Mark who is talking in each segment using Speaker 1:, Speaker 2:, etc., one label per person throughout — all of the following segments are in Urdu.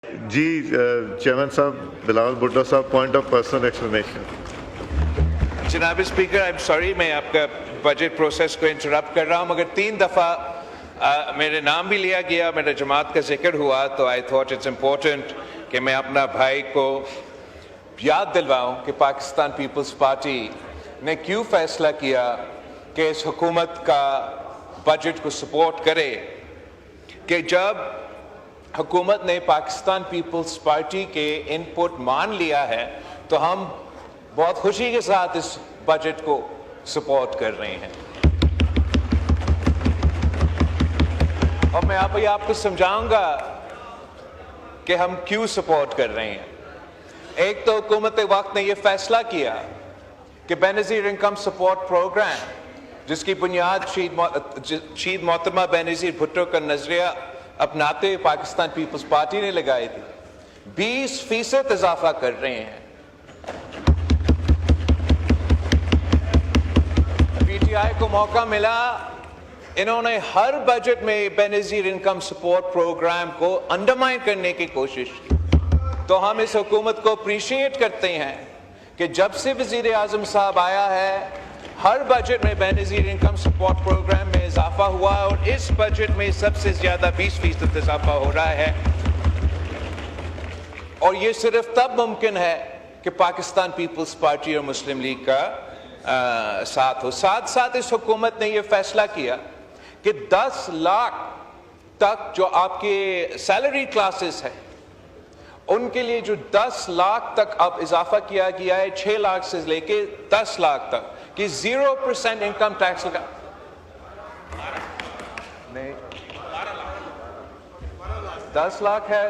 Speaker 1: جی چیئرمین صاحب بلاول بھٹو صاحب پوائنٹ آف پرسنل ایکسپلینیشن.
Speaker 2: جناب اسپیکر آئی ایم سوری میں آپ کا بجٹ پروسیس کو انٹرپٹ کر رہا ہوں مگر 3 دفعہ میرے نام بھی لیا گیا, میرے جماعت کا ذکر ہوا تو آئی تھاٹ اٹس امپورٹنٹ کہ میں اپنا بھائی کو یاد دلواؤں کہ پاکستان پیپلز پارٹی نے کیوں فیصلہ کیا کہ اس حکومت کا بجٹ کو سپورٹ کرے. کہ جب حکومت نے پاکستان پیپلز پارٹی کے ان پٹ مان لیا ہے تو ہم بہت خوشی کے ساتھ اس بجٹ کو سپورٹ کر رہے ہیں. اور میں آپ کو سمجھاؤں گا کہ ہم کیوں سپورٹ کر رہے ہیں. ایک تو حکومت وقت نے یہ فیصلہ کیا کہ بے نظیر انکم سپورٹ پروگرام جس کی بنیاد شہید محترمہ بے نظیر بھٹو کا نظریہ اپناتے ہوئے پاکستان پیپلز پارٹی نے لگائی تھی, 20% اضافہ کر رہے ہیں. پی ٹی آئی کو موقع ملا, انہوں نے ہر بجٹ میں بے نظیر انکم سپورٹ پروگرام کو انڈرمائن کرنے کی کوشش کی. تو ہم اس حکومت کو اپریشیٹ کرتے ہیں کہ جب سے وزیر اعظم صاحب آیا ہے ہر بجٹ میں بے نظیر انکم سپورٹ پروگرام میں اضافہ ہوا ہے اور اس بجٹ میں سب سے زیادہ 20% اضافہ ہو رہا ہے. اور یہ صرف تب ممکن ہے کہ پاکستان پیپلز پارٹی اور مسلم لیگ کا ساتھ ہو. ساتھ ساتھ اس حکومت نے یہ فیصلہ کیا کہ 10 لاکھ تک جو آپ کے سیلری کلاسز ہیں ان کے لیے جو 10 لاکھ تک اب اضافہ کیا گیا ہے, 6 لاکھ سے لے کے 10 لاکھ تک کہ 0% انکم ٹیکس لگا. نہیں 10 لاکھ ہے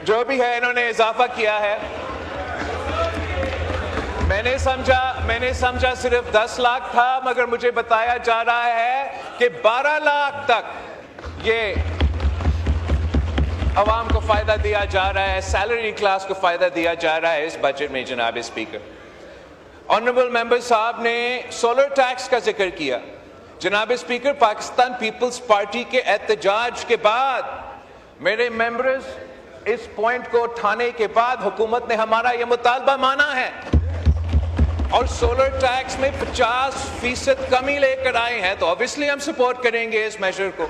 Speaker 2: جو بھی ہے, انہوں نے اضافہ کیا ہے. میں نے سمجھا صرف 10 لاکھ تھا مگر مجھے بتایا جا رہا ہے کہ 12 لاکھ تک یہ عوام کو فائدہ دیا جا رہا ہے, سیلری کلاس کو فائدہ دیا جا رہا ہے اس بجٹ میں. جناب اسپیکر, آنریبل ممبر صاحب نے سولر ٹیکس کا ذکر کیا. جناب اسپیکر, پاکستان پیپلز پارٹی کے احتجاج کے بعد میرے ممبرز اس پوائنٹ کو اٹھانے کے بعد حکومت نے ہمارا یہ مطالبہ مانا ہے اور سولر ٹیکس میں 50% کمی لے کر آئے ہیں. تو obviously ہم سپورٹ کریں گے اس میجر کو.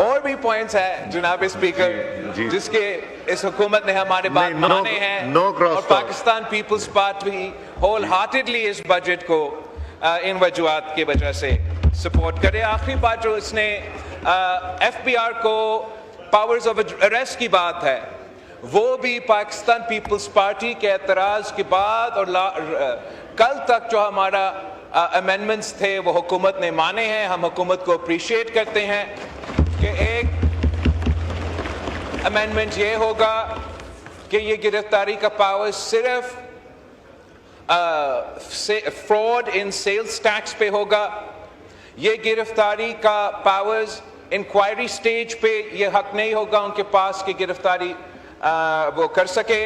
Speaker 2: اور بھی پوائنٹس ہیں جناب اسپیکر جس کے اس حکومت نے ہمارے بات مانے ہیں اور پاکستان پیپلز پارٹی ہول ہارٹیڈلی اس بجٹ کو ان وجوہات کی وجہ سے سپورٹ کرے. آخری بات جو اس نے ایف بی آر کو پاورز آف اریسٹ کی بات ہے وہ بھی پاکستان پیپلز پارٹی کے اعتراض کے بعد اور کل تک جو ہمارا امینڈمنٹس تھے وہ حکومت نے مانے ہیں. ہم حکومت کو اپریشیٹ کرتے ہیں کہ ایک امینڈمنٹ یہ ہوگا کہ یہ گرفتاری کا پاور صرف فراڈ ان سیلز ٹیکس پہ ہوگا. یہ گرفتاری کا پاورز انکوائری سٹیج پہ یہ حق نہیں ہوگا ان کے پاس کہ گرفتاری وہ کر سکے.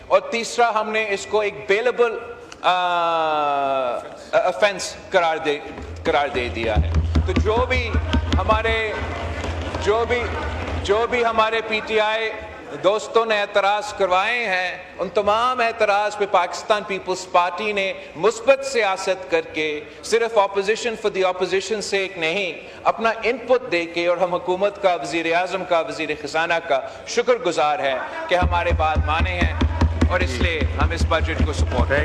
Speaker 2: اور تیسرا ہم نے اس کو ایک بیلبل افینس قرار دے دیا ہے. تو جو بھی ہمارے پی ٹی آئی دوستوں نے اعتراض کروائے ہیں ان تمام اعتراض پہ پاکستان پیپلز پارٹی نے مثبت سیاست کر کے صرف اپوزیشن فار دی اپوزیشن سے ایک نہیں اپنا ان پٹ دے کے, اور ہم حکومت کا, وزیر اعظم کا, وزیر خزانہ کا شکر گزار ہے کہ ہمارے بات مانے ہیں اور اس لیے ہم اس بجٹ کو سپورٹ کریں.